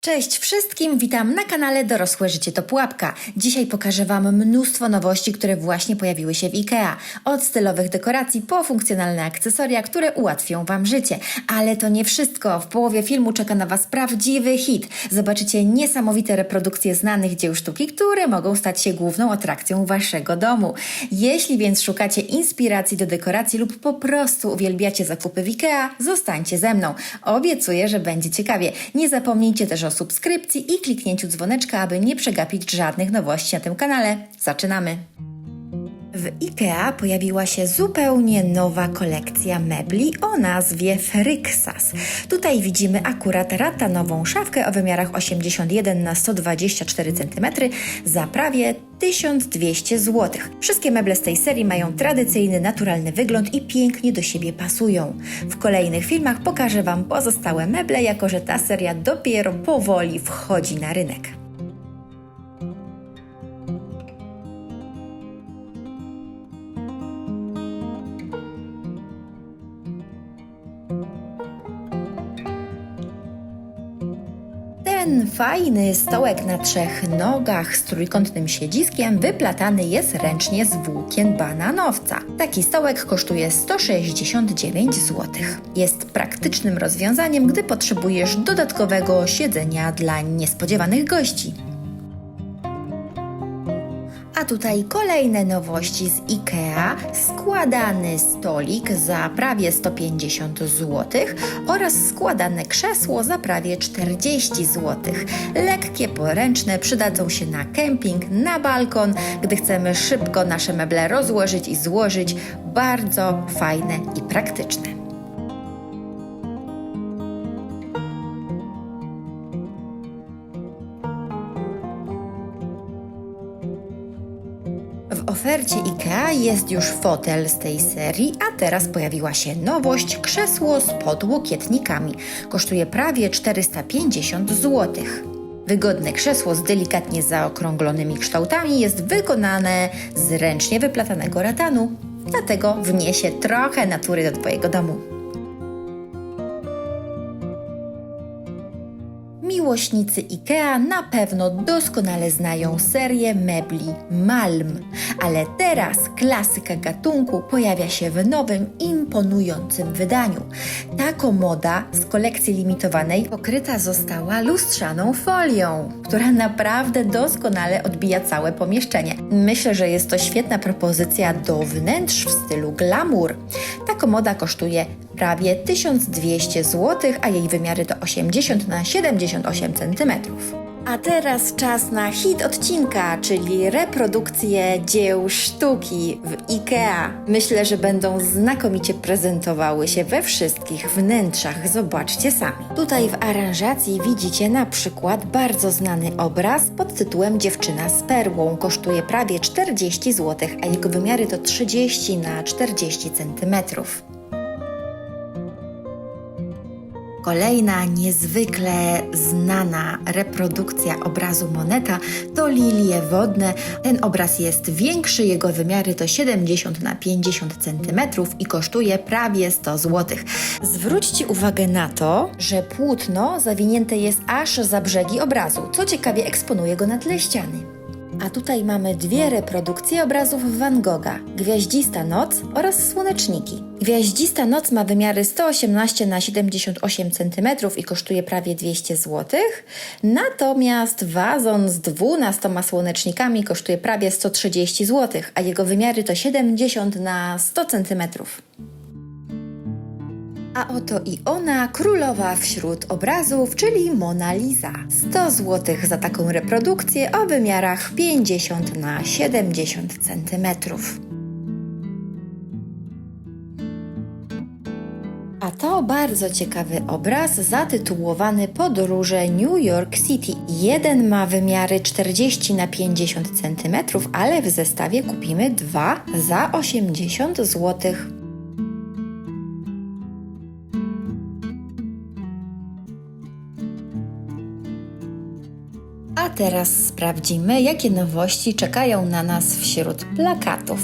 Cześć wszystkim, witam na kanale Dorosłe Życie to Pułapka. Dzisiaj pokażę Wam mnóstwo nowości, które właśnie pojawiły się w IKEA. Od stylowych dekoracji po funkcjonalne akcesoria, które ułatwią Wam życie. Ale to nie wszystko. W połowie filmu czeka na Was prawdziwy hit. Zobaczycie niesamowite reprodukcje znanych dzieł sztuki, które mogą stać się główną atrakcją Waszego domu. Jeśli więc szukacie inspiracji do dekoracji lub po prostu uwielbiacie zakupy w IKEA, zostańcie ze mną. Obiecuję, że będzie ciekawie. Nie zapomnijcie też o subskrypcji i kliknięciu dzwoneczka, aby nie przegapić żadnych nowości na tym kanale. Zaczynamy! W IKEA pojawiła się zupełnie nowa kolekcja mebli o nazwie Fryksas. Tutaj widzimy akurat ratanową szafkę o wymiarach 81 na 124 cm za prawie 1200 zł. Wszystkie meble z tej serii mają tradycyjny, naturalny wygląd i pięknie do siebie pasują. W kolejnych filmach pokażę Wam pozostałe meble, jako że ta seria dopiero powoli wchodzi na rynek. Ten fajny stołek na 3 nogach z trójkątnym siedziskiem wyplatany jest ręcznie z włókien bananowca. Taki stołek kosztuje 169 zł. Jest praktycznym rozwiązaniem, gdy potrzebujesz dodatkowego siedzenia dla niespodziewanych gości. A tutaj kolejne nowości z IKEA, składany stolik za prawie 150 zł oraz składane krzesło za prawie 40 zł. Lekkie, poręczne, przydadzą się na kemping, na balkon, gdy chcemy szybko nasze meble rozłożyć i złożyć. Bardzo fajne i praktyczne. W ofercie IKEA jest już fotel z tej serii, a teraz pojawiła się nowość – krzesło z podłokietnikami. Kosztuje prawie 450 zł. Wygodne krzesło z delikatnie zaokrąglonymi kształtami jest wykonane z ręcznie wyplatanego ratanu, dlatego wniesie trochę natury do Twojego domu. Miłośnicy IKEA na pewno doskonale znają serię mebli Malm, ale teraz klasyka gatunku pojawia się w nowym, imponującym wydaniu. Ta komoda z kolekcji limitowanej pokryta została lustrzaną folią, która naprawdę doskonale odbija całe pomieszczenie. Myślę, że jest to świetna propozycja do wnętrz w stylu glamour. Ta komoda kosztuje prawie 1200 zł, a jej wymiary to 80 na 78 cm. A teraz czas na hit odcinka, czyli reprodukcje dzieł sztuki w IKEA. Myślę, że będą znakomicie prezentowały się we wszystkich wnętrzach. Zobaczcie sami. Tutaj w aranżacji widzicie na przykład bardzo znany obraz pod tytułem Dziewczyna z perłą. Kosztuje prawie 40 zł, a jego wymiary to 30 na 40 cm. Kolejna niezwykle znana reprodukcja obrazu Moneta to lilie wodne. Ten obraz jest większy, jego wymiary to 70 na 50 cm i kosztuje prawie 100 zł. Zwróćcie uwagę na to, że płótno zawinięte jest aż za brzegi obrazu, co ciekawie eksponuje go na tle ściany. A tutaj mamy dwie reprodukcje obrazów Van Gogha, Gwiaździsta noc oraz Słoneczniki. Gwiaździsta noc ma wymiary 118 na 78 cm i kosztuje prawie 200 zł, natomiast wazon z 12 słonecznikami kosztuje prawie 130 zł, a jego wymiary to 70 na 100 cm. A oto i ona, królowa wśród obrazów, czyli Mona Lisa. 100 zł za taką reprodukcję o wymiarach 50 na 70 cm. A to bardzo ciekawy obraz zatytułowany Podróże New York City. Jeden ma wymiary 40 na 50 cm, ale w zestawie kupimy dwa za 80 zł. A teraz sprawdzimy, jakie nowości czekają na nas wśród plakatów.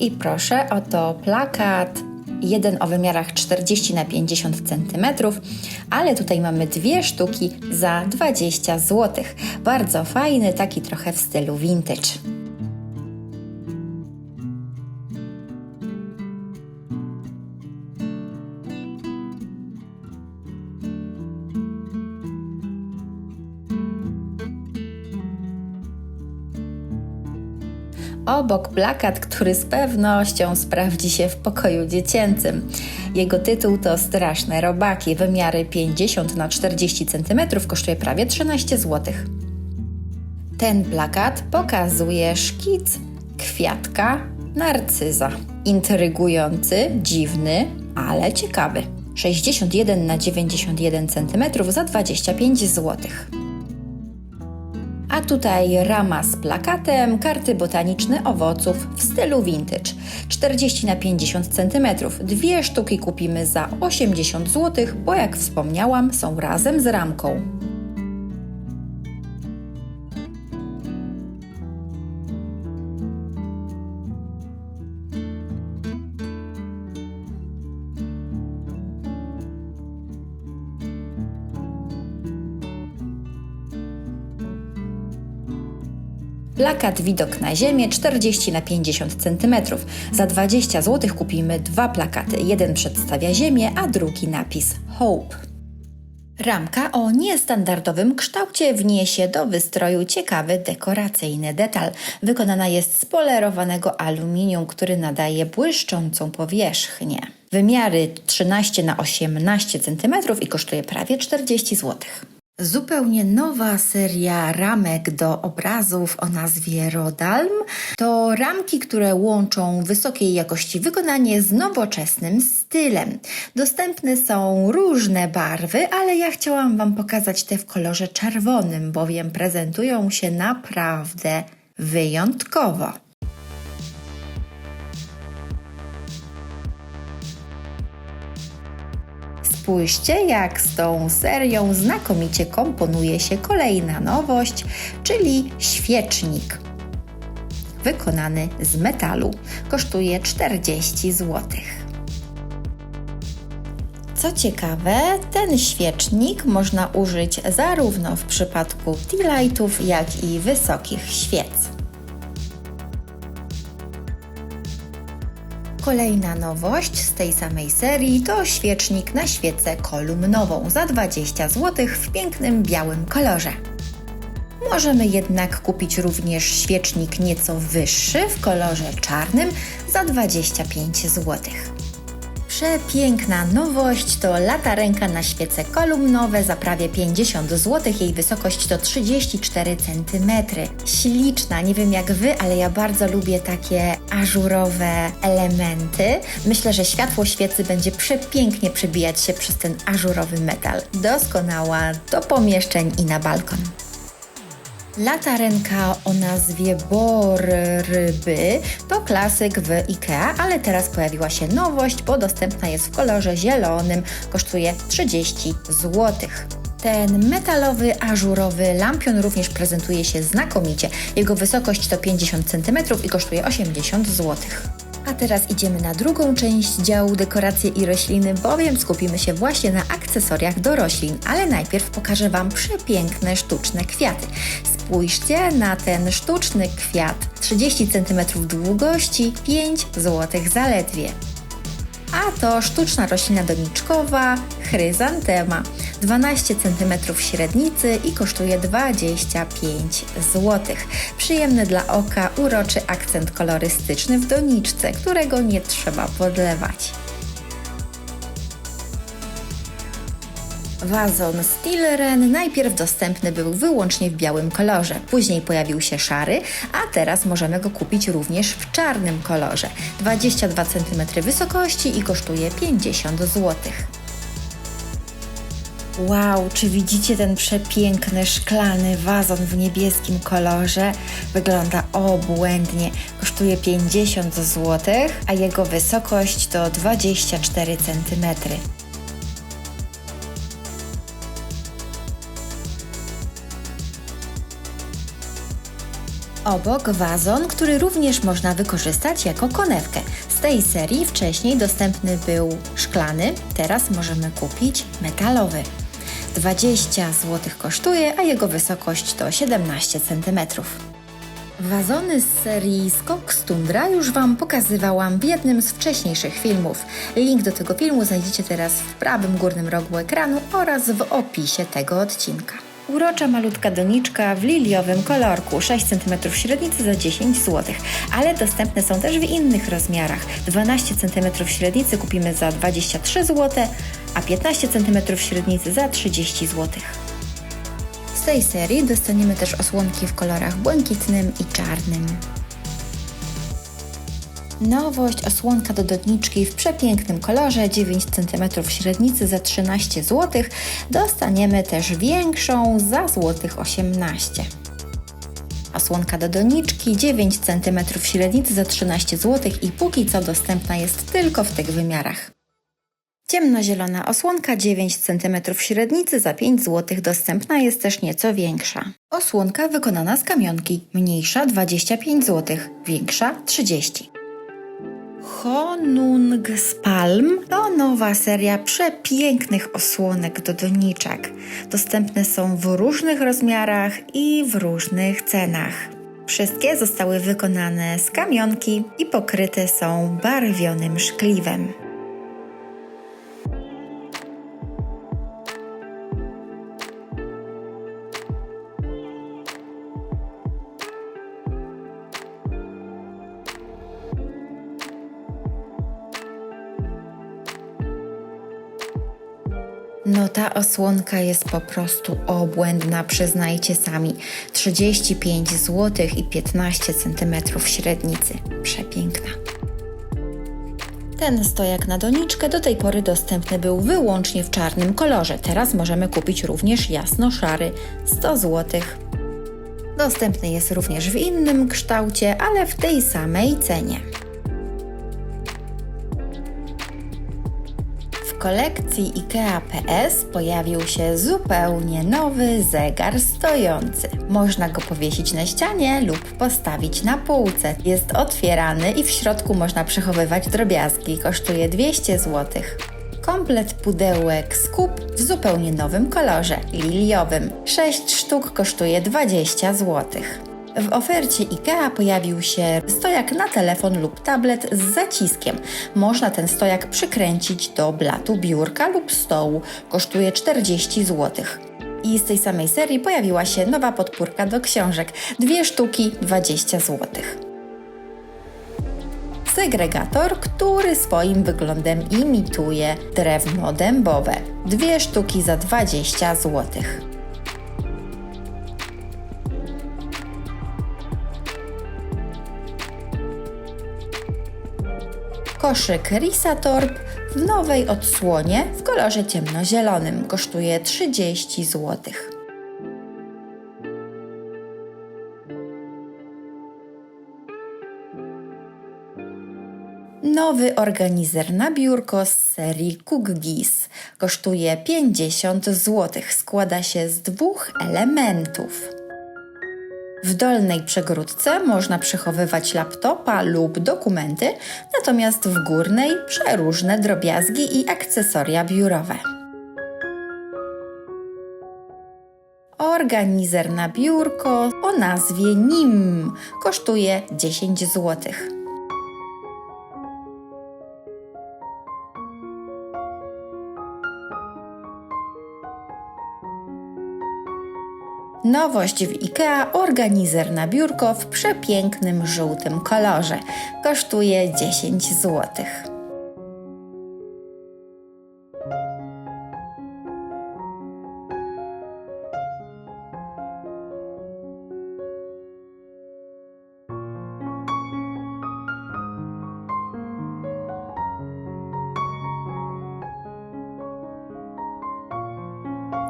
I proszę, oto plakat jeden o wymiarach 40 na 50 cm, ale tutaj mamy 2 sztuki za 20 zł. Bardzo fajny, taki trochę w stylu vintage. Obok plakat, który z pewnością sprawdzi się w pokoju dziecięcym. Jego tytuł to Straszne robaki. Wymiary 50 na 40 cm, kosztuje prawie 13 zł. Ten plakat pokazuje szkic kwiatka narcyza. Intrygujący, dziwny, ale ciekawy. 61 na 91 cm za 25 zł. A tutaj rama z plakatem, karty botaniczne owoców w stylu vintage. 40 na 50 cm. 2 sztuki kupimy za 80 zł, bo jak wspomniałam, są razem z ramką. Plakat Widok na ziemię 40 na 50 cm. Za 20 zł kupimy 2 plakaty. Jeden przedstawia ziemię, a drugi napis Hope. Ramka o niestandardowym kształcie wniesie do wystroju ciekawy dekoracyjny detal. Wykonana jest z polerowanego aluminium, który nadaje błyszczącą powierzchnię. Wymiary 13 na 18 cm i kosztuje prawie 40 zł. Zupełnie nowa seria ramek do obrazów o nazwie Rodalm to ramki, które łączą wysokiej jakości wykonanie z nowoczesnym stylem. Dostępne są różne barwy, ale ja chciałam Wam pokazać te w kolorze czerwonym, bowiem prezentują się naprawdę wyjątkowo. Spójrzcie, jak z tą serią znakomicie komponuje się kolejna nowość, czyli świecznik. Wykonany z metalu. Kosztuje 40 zł. Co ciekawe, ten świecznik można użyć zarówno w przypadku tea lightów, jak i wysokich świec. Kolejna nowość z tej samej serii to świecznik na świecę kolumnową za 20 zł w pięknym białym kolorze. Możemy jednak kupić również świecznik nieco wyższy w kolorze czarnym za 25 zł. Przepiękna nowość to latarenka na świece kolumnowe za prawie 50 zł. Jej wysokość to 34 cm. Śliczna, nie wiem jak Wy, ale ja bardzo lubię takie ażurowe elementy. Myślę, że światło świecy będzie przepięknie przebijać się przez ten ażurowy metal. Doskonała do pomieszczeń i na balkon. Latarenka o nazwie Bor Ryby to klasyk w IKEA, ale teraz pojawiła się nowość, bo dostępna jest w kolorze zielonym. Kosztuje 30 zł. Ten metalowy, ażurowy lampion również prezentuje się znakomicie. Jego wysokość to 50 cm i kosztuje 80 zł. A teraz idziemy na drugą część działu dekoracje i rośliny, bowiem skupimy się właśnie na akcesoriach do roślin, ale najpierw pokażę Wam przepiękne sztuczne kwiaty. Spójrzcie na ten sztuczny kwiat, 30 cm długości, 5 zł zaledwie. A to sztuczna roślina doniczkowa, chryzantema, 12 cm średnicy i kosztuje 25 zł. Przyjemny dla oka, uroczy akcent kolorystyczny w doniczce, którego nie trzeba podlewać. Wazon Stilren najpierw dostępny był wyłącznie w białym kolorze, później pojawił się szary, a teraz możemy go kupić również w czarnym kolorze. 22 cm wysokości i kosztuje 50 zł. Wow, czy widzicie ten przepiękny szklany wazon w niebieskim kolorze? Wygląda obłędnie. Kosztuje 50 zł, a jego wysokość to 24 cm. Obok wazon, który również można wykorzystać jako konewkę. Z tej serii wcześniej dostępny był szklany, teraz możemy kupić metalowy. 20 zł kosztuje, a jego wysokość to 17 cm. Wazony z serii Skox Tundra już Wam pokazywałam w jednym z wcześniejszych filmów. Link do tego filmu znajdziecie teraz w prawym górnym rogu ekranu oraz w opisie tego odcinka. Urocza malutka doniczka w liliowym kolorku, 6 cm średnicy za 10 zł, ale dostępne są też w innych rozmiarach. 12 cm średnicy kupimy za 23 zł, a 15 cm średnicy za 30 zł. Z tej serii dostaniemy też osłonki w kolorach błękitnym i czarnym. Nowość, osłonka do doniczki w przepięknym kolorze, 9 cm średnicy za 13 zł. Dostaniemy też większą za złotych 18. Osłonka do doniczki, 9 cm średnicy za 13 zł i póki co dostępna jest tylko w tych wymiarach. Ciemnozielona osłonka, 9 cm średnicy za 5 zł, dostępna jest też nieco większa. Osłonka wykonana z kamionki, mniejsza 25 zł, większa 30. Honung z Palm to nowa seria przepięknych osłonek do doniczek. Dostępne są w różnych rozmiarach i w różnych cenach. Wszystkie zostały wykonane z kamionki i pokryte są barwionym szkliwem. No ta osłonka jest po prostu obłędna, przyznajcie sami. 35 zł i 15 cm średnicy. Przepiękna. Ten stojak na doniczkę do tej pory dostępny był wyłącznie w czarnym kolorze. Teraz możemy kupić również jasno-szary, 100 zł. Dostępny jest również w innym kształcie, ale w tej samej cenie. W kolekcji IKEA PS pojawił się zupełnie nowy zegar stojący. Można go powiesić na ścianie lub postawić na półce. Jest otwierany i w środku można przechowywać drobiazgi. Kosztuje 200 zł. Komplet pudełek z kup w zupełnie nowym kolorze, liliowym. 6 sztuk kosztuje 20 zł. W ofercie IKEA pojawił się stojak na telefon lub tablet z zaciskiem. Można ten stojak przykręcić do blatu biurka lub stołu. Kosztuje 40 zł. I z tej samej serii pojawiła się nowa podpórka do książek. 2 sztuki 20 zł. Segregator, który swoim wyglądem imituje drewno dębowe. 2 sztuki za 20 zł. Koszyk Risatorp w nowej odsłonie w kolorze ciemnozielonym kosztuje 30 zł. Nowy organizer na biurko z serii Cookgis kosztuje 50 zł. Składa się z 2 elementów. W dolnej przegródce można przechowywać laptopa lub dokumenty, natomiast w górnej przeróżne drobiazgi i akcesoria biurowe. Organizer na biurko o nazwie NIM kosztuje 10 zł. Nowość w IKEA, organizer na biurko w przepięknym żółtym kolorze. Kosztuje 10 zł.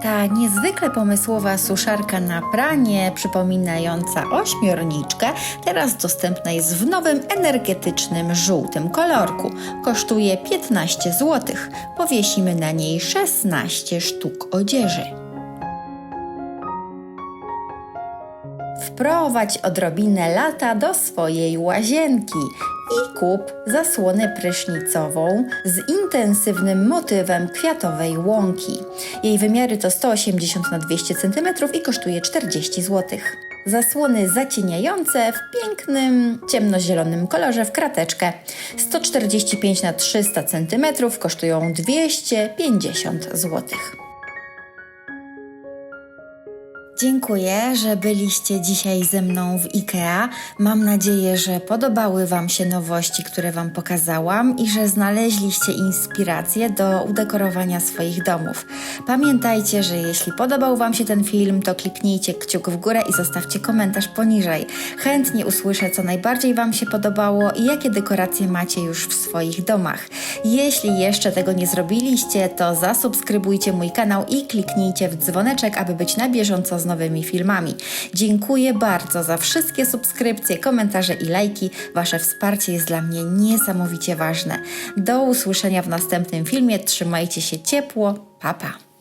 Ta niezwykle pomysłowa suszarka na pranie, przypominająca ośmiorniczkę, teraz dostępna jest w nowym, energetycznym, żółtym kolorku. Kosztuje 15 zł. Powiesimy na niej 16 sztuk odzieży. Wprowadź odrobinę lata do swojej łazienki. i kup zasłonę prysznicową z intensywnym motywem kwiatowej łąki. Jej wymiary to 180 na 200 cm i kosztuje 40 zł. Zasłony zacieniające w pięknym, ciemnozielonym kolorze w krateczkę 145 na 300 cm kosztują 250 zł. Dziękuję, że byliście dzisiaj ze mną w IKEA. Mam nadzieję, że podobały Wam się nowości, które Wam pokazałam i że znaleźliście inspirację do udekorowania swoich domów. Pamiętajcie, że jeśli podobał Wam się ten film, to kliknijcie kciuk w górę i zostawcie komentarz poniżej. Chętnie usłyszę, co najbardziej Wam się podobało i jakie dekoracje macie już w swoich domach. Jeśli jeszcze tego nie zrobiliście, to zasubskrybujcie mój kanał i kliknijcie w dzwoneczek, aby być na bieżąco z nowymi filmami. Dziękuję bardzo za wszystkie subskrypcje, komentarze i lajki. Wasze wsparcie jest dla mnie niesamowicie ważne. Do usłyszenia w następnym filmie. Trzymajcie się ciepło. Pa, pa.